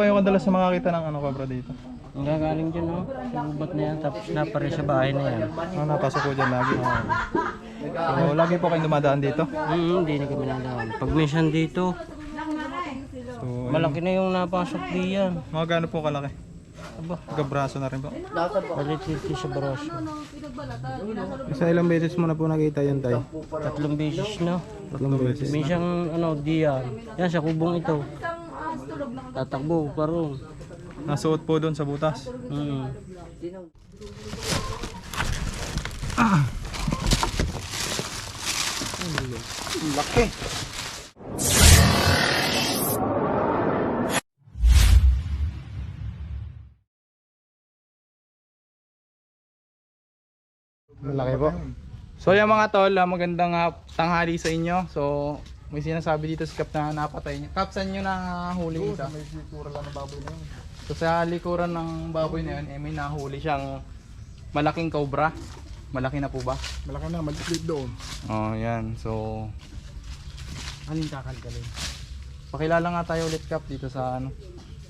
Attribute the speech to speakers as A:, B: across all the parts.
A: kayo kadalas sa makakita ng ano cobra dito?
B: Ang gagaling dyan, no? Sa gubat na yan, tapos napare sa bahay na yan.
A: Napasok ko dyan lagi. So, lagi po kayong dumadaan dito?
B: Hindi na kami nadaan. Pag minsan dito,
A: So,
B: malaki na yung napasok diyan.
A: mga gaano po kalaki?
B: Aba,
A: Gabraso na rin po.
B: palititi sa braso.
A: Isa ilang beses mo na po nakita yan tayo?
B: 3 beses na.
A: 3 beses.
B: Minsan, diyan. Yan, sa kubong ito. Tatakbo pa ron.
A: Nasuot po doon sa butas. Laki. Malaki po. So yung mga tol, magandang tanghali sa inyo. So may sinasabi dito si Kap na napatay niya. Kap, saan nyo nahuli isa? May likuran lang ng baboy na yun. So sa likuran ng baboy na yun, may nahuli siyang malaking cobra. Malaki na po ba?
C: Malaki na, maliit doon.
A: Oh, yan. So alin kakalkalin? Pakilala nga tayo ulit, Kap, dito sa ano.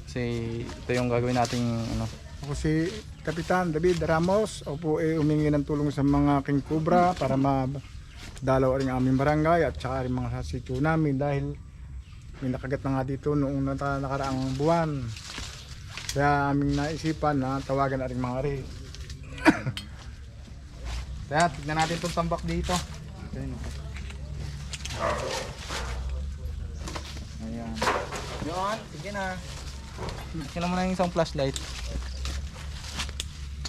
A: Kasi ito yung gagawin nating ano.
C: Ako si Kapitan David Ramos. Ako po humingi ng tulong sa mga King Cobra para madalaw rin ang aming barangay at saka rin mga sasityo namin dahil may nakagat na nga dito noong nakaraang buwan. Kaya aming naisipan na tawagan na rin mga rin.
A: Kaya tignan natin itong tambak dito. Ayan. Yun, sige na. Kailan mo na yung isang flashlight.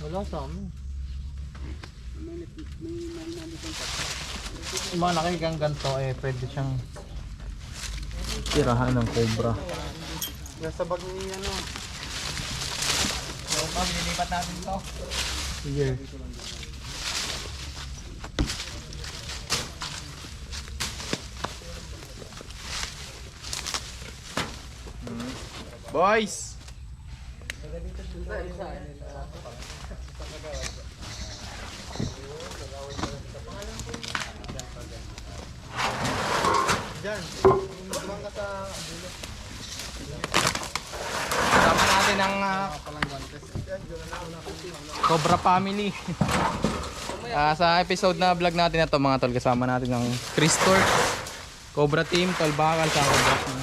B: Wala sa amin.
A: Yung mga nakikang ganito pwede siyang tirahan ng cobra.
C: Nasa bag ni ano.
A: So, lilipat natin ito.
C: Sige.
A: Boys! Kasama natin ang Cobra Family. Sa episode na vlog natin na to mga tol, kasama natin ang Chris Torch, Cobra Team, Tol Bakal, sa Cobra Team.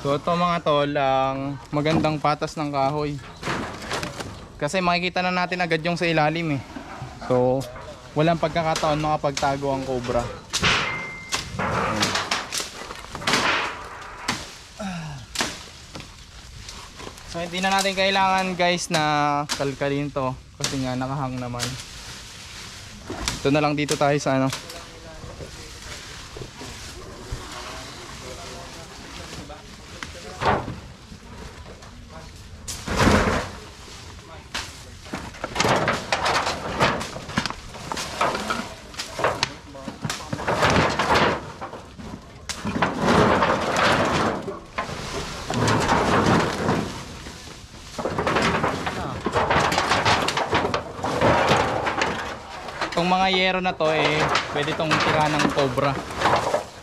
A: So ito mga tol, ang magandang patas ng kahoy. Kasi makikita na natin agad yung sa ilalim eh. So walang pagkakataon makapagtago ang cobra. So hindi na natin kailangan guys na kalkalin to. Kasi nga nakahang naman. Ito na lang dito tayo sa ano. Itong mga yero na to pwede itong tira ng cobra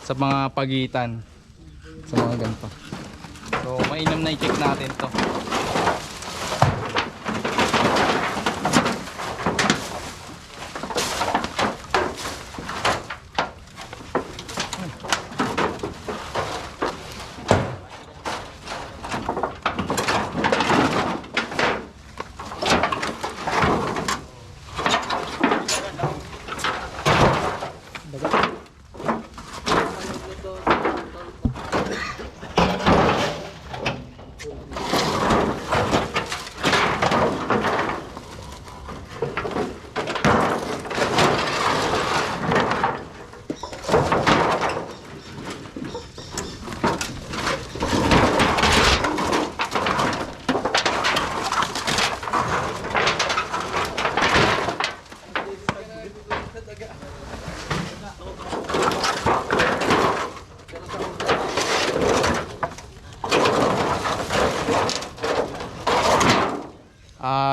A: sa mga pagitan sa mga ganito. So mainam na i-check natin to.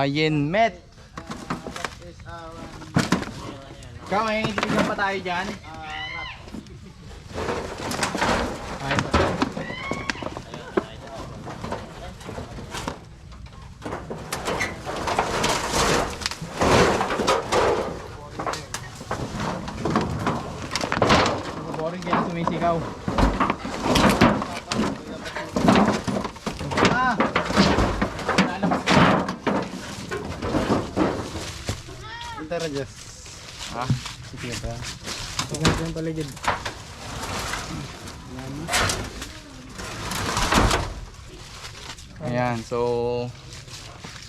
A: Yenmet. Ikaw, may titigan pa tayo dyan. Ay, boring kaya sumisigaw. Ah! Lalabas ka.
C: Tara, Jess.
A: Ah, sige ba?
C: Tingnan ko yung paligid.
A: Ayan, so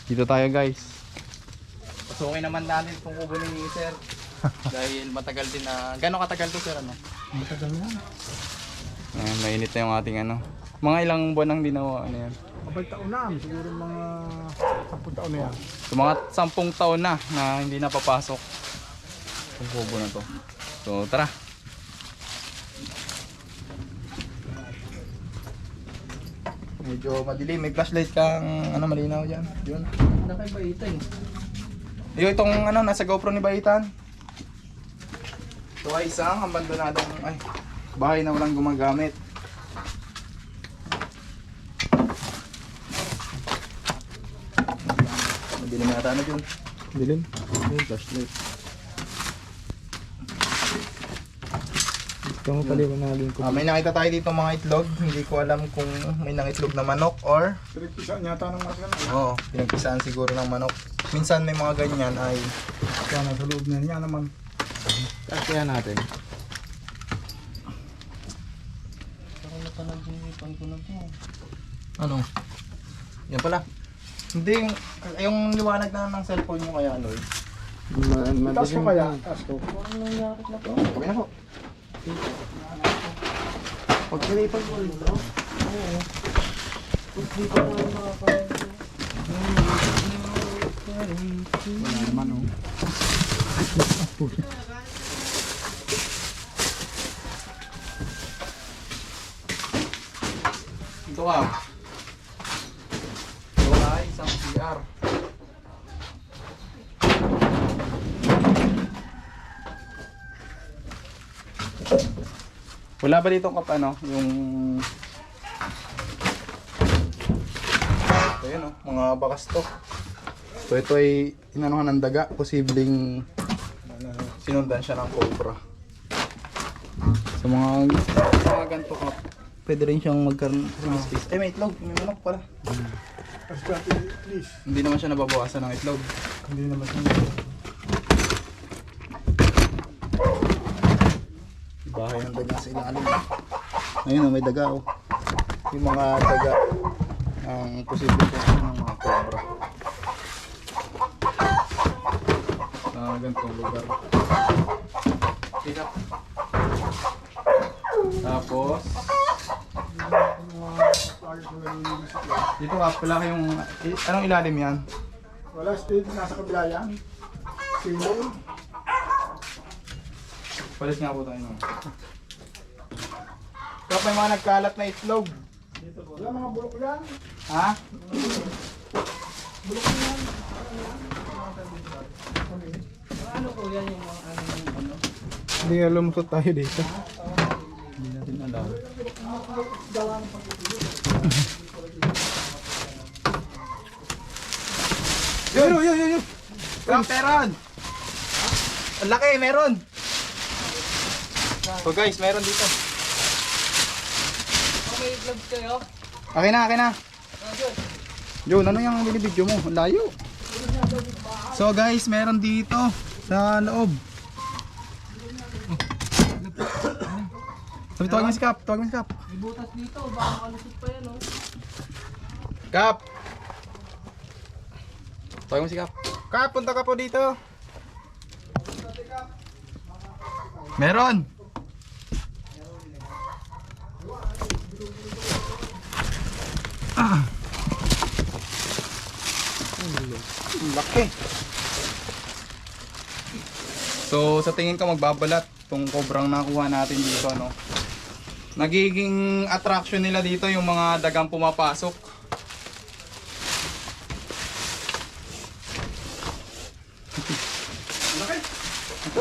A: dito tayo guys. Pasukin naman natin itong kubo ni Sir. Dahil matagal din na. Gano'ng katagal to Sir? Ano?
C: Matagal na.
A: Ayan, mainit na yung ating ano. Mga ilang buwan nang dinawa. Ano yan?
C: Kapag taon na, siguro mga 10 taon na yan.
A: So mga 10 taon na hindi napapasok yung kubo na to. So tara. Medyo madilim. May flashlight kang ano malinaw dyan. Yun.
B: Ano kay Baitan?
A: Yung itong ano nasa GoPro ni Baitan. Ito ay isang abandonadong bahay na walang gumagamit. Madilim na yata na dyan.
C: Dilim.
A: Yung flashlight.
C: Ito mo paliwanagin ko.
A: May nakita tayo dito mga itlog. Hindi ko alam kung may nangitlog na manok or
C: Pinagpisaan yata ng mga ganun.
A: oo, pinagpisaan siguro ng manok. Minsan may mga ganyan ay
C: Kaya nasa loob na niya naman.
B: Kaya natin.
A: ano? Yan pala. Hindi yung liwanag na ng cellphone mo kaya Lloyd.
C: Taas ko kaya? Taas ko.
A: Okay na po. Pagkalipan mo rin bro. Oo.
C: Wala naman oh.
A: Ito ka. Ito ay isang CR. Wala ba dito kap ano, yung ito yun oh, mga bakas to. So ito ay inanuhan ng daga, posibleng sinundan siya ng cobra. Sa mga ganito kap, pwede rin siyang magkaroon ng space. Ay may itlog, may manok pala.
C: Taas ko please.
A: Hindi naman siya nababawasan ng itlog.
C: Hindi naman siya.
A: Bahay ng daga sa ilalim. Ayun oh, may daga oh. Yung mga daga ang posible po ng mga cobra. Sa ganitong lugar. Tika. Tapos dito ka pala yung anong ilalim yan?
C: Wala, stage nasa kabila yan. Single.
A: Palis nga po tayo no. Kapag may mga nagkalat na itlog.
C: Wala mga bulok yan.
A: Ha?
B: Ano po yan yung mga ano?
C: Hindi nga lumusot tayo dito.
A: Hindi natin alam. Yun! Kap, meron! Ang laki, meron! So guys, meron dito.
B: Okay, vlog kayo.
A: Akin na. Yun, ano yung binibidyo mo? Ang layo. So guys, meron dito sa loob. Sabi, tawag mo si Kap.
B: May butas dito, baka makalusot pa yan, oh.
A: Kap! Tawag mo si Kap. Kap, punta ka po dito. Meron! Laki. So sa tingin ko magbabalat tong kobrang nakuha natin dito, no. Nagiging attraction nila dito yung mga dagang pumapasok.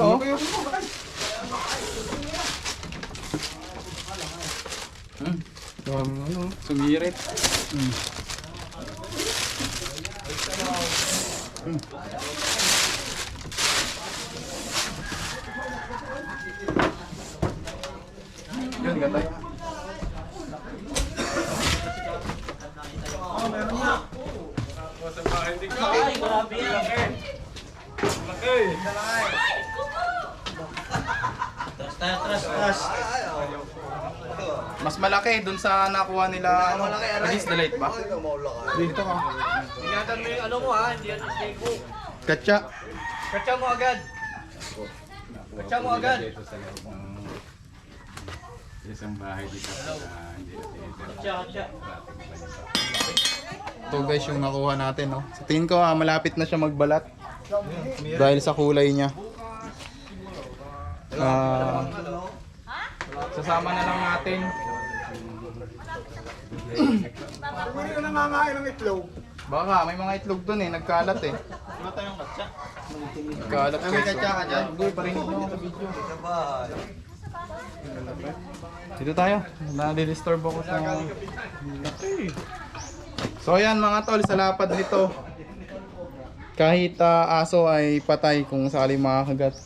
A: oh. Ano, sumirit. Yun, ganda.
B: Ay, grabe yan. Tras.
A: Mas malaki dun sa nakuha nila, ano, release the light ba? Dito ka.
B: Ingatan mo yung ano mo ha, hindi yan mistake mo.
A: Katsa.
B: Katsa mo agad. Katsa mo agad.
D: Isang bahay dito sa hindi natin
B: Katsa.
A: Ito guys yung nakuha natin, no. Sa tingin ko malapit na siya magbalat. Dahil sa kulay niya. Sasama na lang natin.
C: Hindi ka nangangain ng itlog.
A: Baka may mga itlog dun eh, nagkalat eh.
B: Wala tayong katsa.
A: Nagkalat may katsa ka dyan. Goy, parinig mo sa video. Dito tayo. Nadi-disturb ako sa... So ayan mga tol, sa lapad nito. Kahit aso ay patay kung sakali makakagat.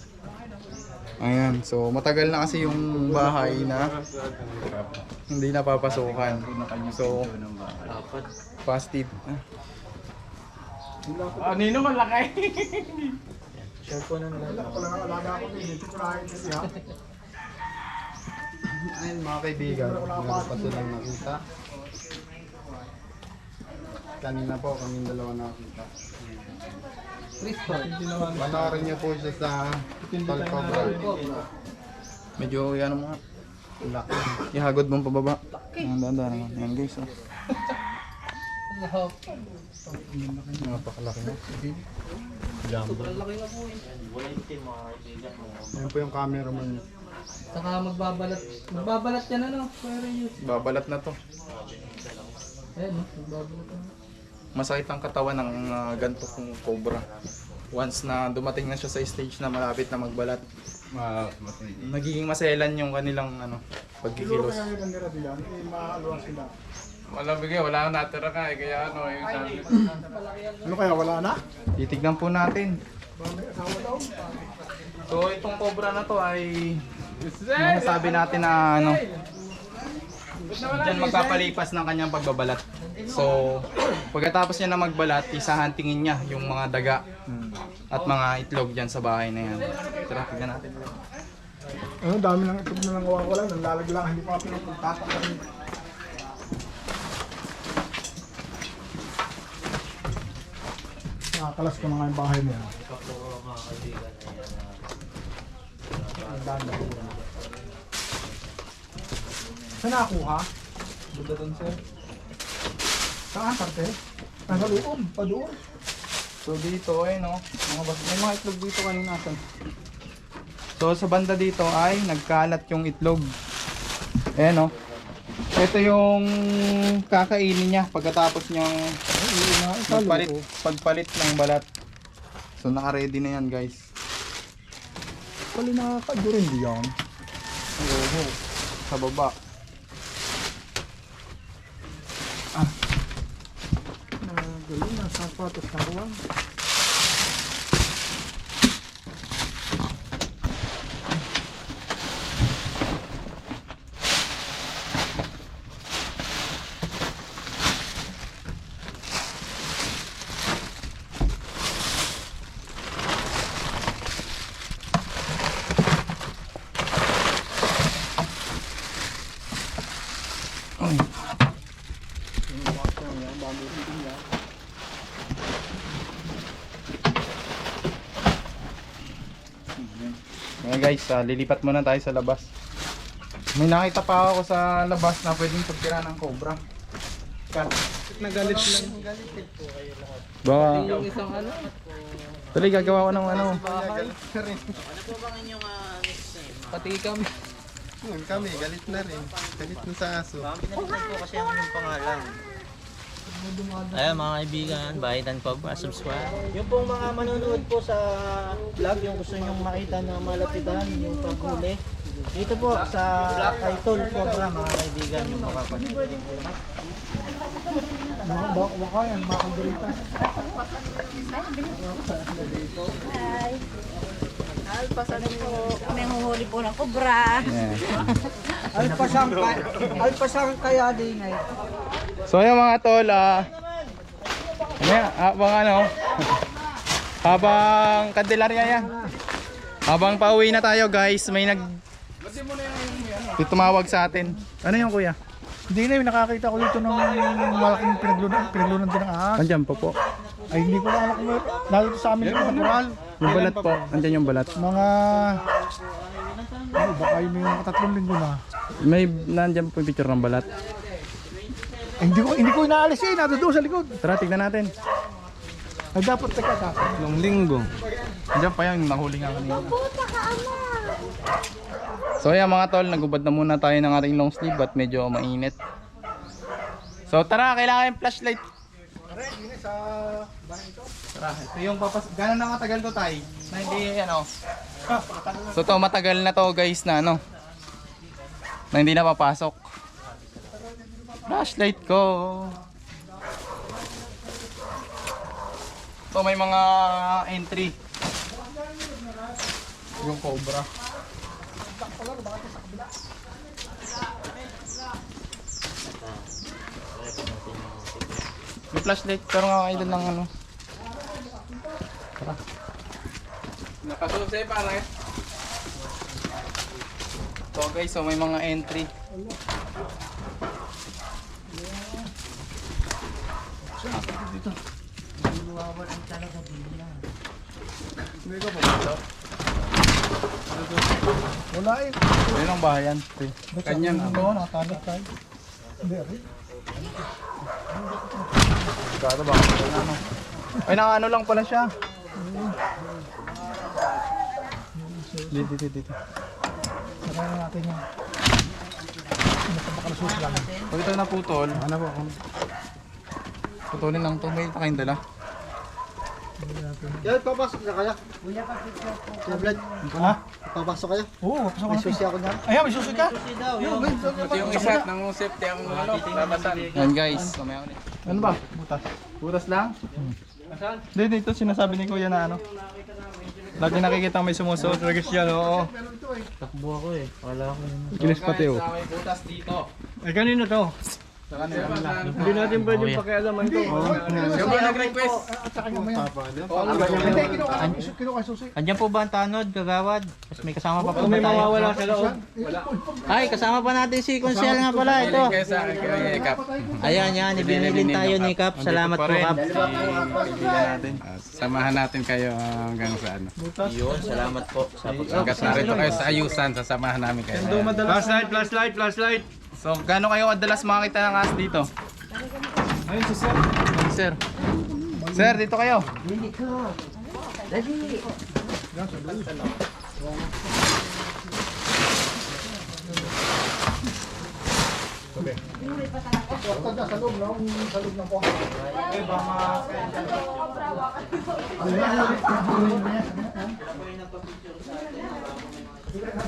A: Ayan, so matagal na kasi yung bahay na hindi napapasukan. So, positive. Nino malaki.
B: Cellphone na
C: Wala ko lang ang alaga ko. Hindi ko nakakita siya.
A: Ayun mga kaibigan, meron pa silang nakita. Kanina po kaming dalawa nakita. Panoorin niyo po siya sa Talcobra. Medyo yan mga laki. Ihagod mong pababa. Ang danda naman. Yan guys. Oh. Napakalaki na.
B: sobrang laki na po yun. Wala yung team mga kaibigan mo.
C: Yan po yung camera mo.
E: Saka magbabalat yan ano, pero yun.
A: Babalat na to.
E: Ayan no, magbabalat yan.
A: Masakit ang katawan ng ganito kong cobra. Once na dumating na siya sa stage na malapit na magbalat, nagiging maselan yung kanilang ano,
C: Siguro
A: pagkikilos.
C: kaya yung nila diyan, maaluwa sila.
A: Wala bigay, wala nang natira ka eh, kaya ano yung sabi.
C: Ano kaya, wala na?
A: Titignan po natin.
C: Baka may asawa daw.
A: So itong cobra na to ay masasabi natin na ano, diyan magpapalipas ng kanyang pagbabalat. So pagkatapos niya na magbalat, isahantingin niya yung mga daga at mga itlog dyan sa bahay na yan. Tara, tignan natin.
C: Ano, dami ng itlog na lang wala, nalalaglang, hindi pa pinagtatak na rin. Nakakalas ko na nga yung bahay mo.
B: Mga kaibigan na yan.
C: Ang dami. Saan nakuha?
A: Buda dun sir.
C: Saan parte? Nasa loob, pa doon.
A: So dito ay no, may mga itlog dito kanina. So sa banda dito ay nagkalat yung itlog. Ayan no. Ito yung kakainin niya pagkatapos niyang pagpalit ng balat. So naka-ready na yan guys.
C: Pali nakakadyo rin diyan.
A: Oo, sa baba.
C: Galing na, sapatos na kuwan.
A: Ngayon guys, lilipat muna tayo sa labas. May nakita pa ako sa labas na pwedeng pagtira ng cobra. Kat.
C: Nagalit lang.
A: Baka.
E: Yung isang ano,
A: Tuloy gagawa ko ng ano.
B: Ano po bang inyong next name?
E: pati kami.
F: Yun kami, galit na rin. Galit na sa aso.
B: Pinagdag po kasi ang inyong pangalan. Ayan mga kaibigan, bahitan ko subscribe. Yung pong mga manonood po sa vlog, yung gusto nyong makita na malapitan, yung paghuli. Dito po sa kay Tol Cobra mga kaibigan, yung makapanood.
C: Baka yan, makakagalitan.
F: Alpasan po. Kami huhuli po ng kubra.
A: Yeah.
E: Alpasang kaya din eh.
A: So yung mga tol, habang ano, habang Candelaria yan. Habang pauwi na tayo guys, may tumawag sa atin. Ano yung kuya?
C: Hindi na yung nakakita ko dito ng malaking pinaglunan din ng ahas.
A: Andyan po.
C: Ay hindi ko na alam kung narito sa amin yung natural.
A: Yung balat po, andyan yung balat.
C: Mga baka yun yung 3 linggo na.
A: May nandyan po yung picture ng balat.
C: Hindi ko inaalis eh, nado doon sa likod.
A: Tara, tignan natin.
C: Ay dapat teka.
A: Nung linggo. Andyan pa yung nahuli nga kanina. So ayan mga tol, nagubad na muna tayo ng ating long sleeve at medyo mainit. So tara, kailangan yung flashlight. Tara, ito yung gano'n na matagal to tay? Na hindi ano. So to matagal na to guys na ano. Na hindi na papasok. Flashlight ko. So may mga entry. Yung cobra. May flashlight pero nga idol ng ano. Tara. Nakasunod sa'yo pare. So guys, so may mga entry.
C: Wala eh.
A: Ayun ang bahayan. Kanyang
C: ano, nakatanap tayo. Hindi rin.
A: Sigado ba? Ano? Ay nakaano lang pala siya. Dito.
C: Sarayan natin yan. Nakalusus lang.
A: Pag ito naputol,
C: Ano po?
A: putulin lang to. May kayong dala.
E: Yan, papasok na kaya. Kuya Vlad,
C: Ha?
E: papasok kaya.
C: Oo, pasok
E: May
C: natin.
E: susi ako dyan.
C: Ayan, may susi ka?
D: Ito yung isa ng safety ang ano, labasan.
A: Yan guys, mamaya ulit. Ano ba? Butas. Butas lang? Hindi, dito sinasabi ni Kuya na ano. Lagi nakikita may sumusuot. Regis yan, oo.
B: Takbo ako eh, akala ko yun.
A: Kinis pati oh. May butas dito.
C: Ay, kanino to?
A: Sa kanila.
C: Hindi natin pwedeng pakialaman ito.
D: Siyempre nag-request.
C: Hindi, kinuha susi.
B: Andyan po ba ang tanod, kagawad? Tapos may kasama pa po
C: May
B: ba tayo?
C: mawawala sa loob.
B: Ay, kasama pa natin si Consiel nga pala ito.
D: Kaya sa akin, kaya Kap.
B: Ayan yan, ibinilin tayo ni Kap. Salamat po Kap.
D: Samahan natin kayo hanggang sa ano.
B: Yun, salamat po.
D: Hanggang narito kayo sa ayusan, sasamahan namin kayo.
C: Flashlight.
A: So, gaano kayo kadalas makakita ng ahas dito?
C: Ayun si sir.
A: Sir. Sir, dito kayo.
C: Sa loob ng po.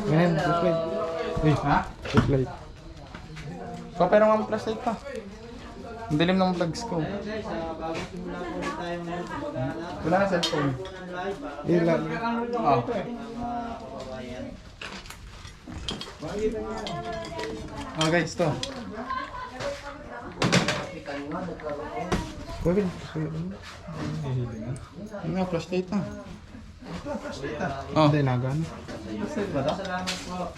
A: Ngayon, flashlight. Ha? Flashlight. So, pero nga flashlight pa. Ang dilim ng vlogs ko. Wala na cellphone.
C: Ilan?
A: Oh. Oh guys, to.
C: Kevin.
A: Ano nga, flashlight na. Oh.
C: Hindi, nagano.
B: Salamat po.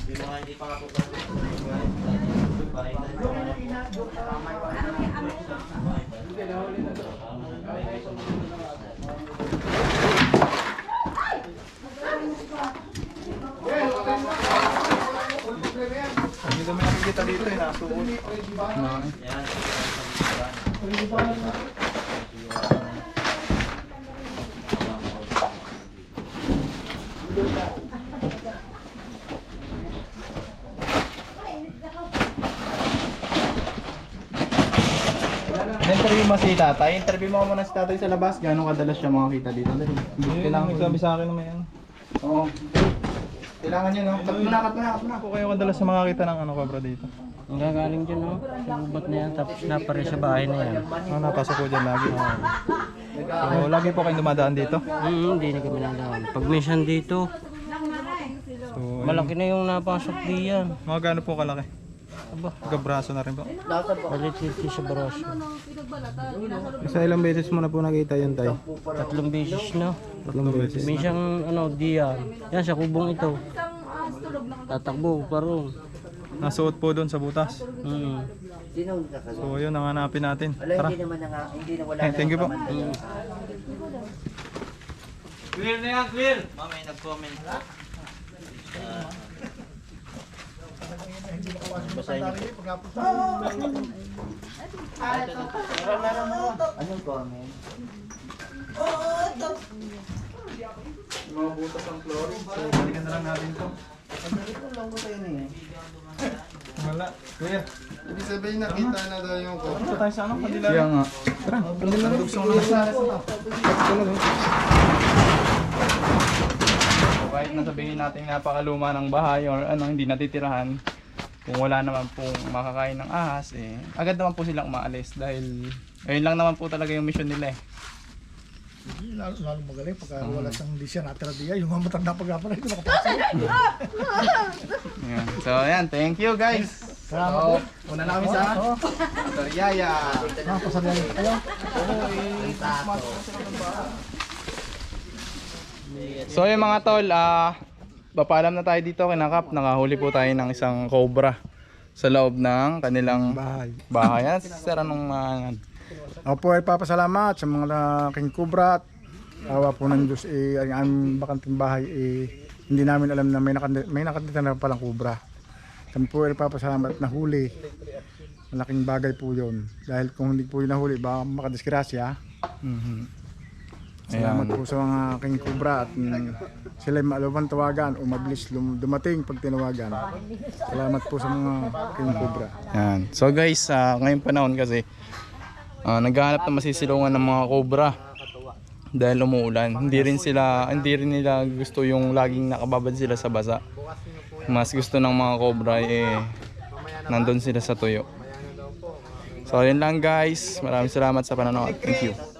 B: Yung mga hindi pa nga po
A: Hindi kami nakikita dito eh, nasuot. interview mo si tatay. Interview mo muna si tatay sa labas. Gano'ng kadalas siya makakita dito? Dali. Kailangan
C: Sabi sa akin na may ano.
A: Oo. Kailangan yun, no? Cut mo na.
C: Ako kayo kadalas sa makakita ng ano Cobra dito.
B: Ang gagaling dyan, no? Lubat na yan, tapos napare sa bahay na yan.
C: Napasok ko dyan lagi. So, lagi po kayong dumadaan dito.
B: Hindi na kami nandaan. Pag minsan dito,
C: So,
B: malaki na yung napasok diyan.
C: mga gaano po kalaki?
B: Aba,
C: Gabraso na rin po.
B: maliit sa braso.
C: Sa ilang beses mo na po nakita yun tayo?
B: 3 beses na.
C: 3 beses.
B: Minsan, diyan. Yan, sa kubong ito. Tatakbo, parang.
C: Nasuot po doon sa butas. So yun, nanganapin natin. Tara. Thank you po.
B: Clear na yan, clear! Mamay nag-comment. Basahin niyo po. Anong comment?
A: Mga butas ang flooring. So, balikan na lang natin to.
C: Wala. Kuya.
D: Ibig sabihin nakita na daw yung ko.
C: Ito tayo sa ano? Kanila.
A: Kaya nga.
C: Dugsong na sa
A: So, kahit nasabihin natin napakaluma ng bahay or ano, hindi natitirahan, kung wala naman pong makakain ng ahas, agad naman po silang umaalis dahil ayun lang naman po talaga yung mission nila eh.
G: Lalo magaling pagka wala siyang hindi siya natira diya, yung mga matanda pag-apala ito nakapasok.
A: Ayan. So ayan, thank you guys. So, una na kami sa Yaya.
G: Pasabihan kayo.
A: So yung mga tol, papaalam na tayo dito kinakap. Nakahuli po tayo ng isang cobra sa loob ng kanilang bahay. Yan, sir, anong
C: Ako po ay papasalamat sa mga King Cobra at awa po ng Diyos ang aming bakanting bahay hindi namin alam na may nakatira na palang cobra. Kami po ay papasalamat at nahuli. Malaking bagay po yun. Dahil kung hindi po yun nahuli, baka makadisgrasya. Salamat po sa mga King Cobra at sila maalawang tawagan o mabilis dumating pag tinawagan. Salamat po sa mga King Cobra.
A: Yan. So guys, ngayong panahon kasi naghahanap na masisilungan ng mga cobra dahil umuulan. Hindi rin nila gusto yung laging nakababad sila sa basa. Mas gusto ng mga cobra nandun sila sa tuyo. So yun lang guys. Maraming salamat sa panonood. Thank you.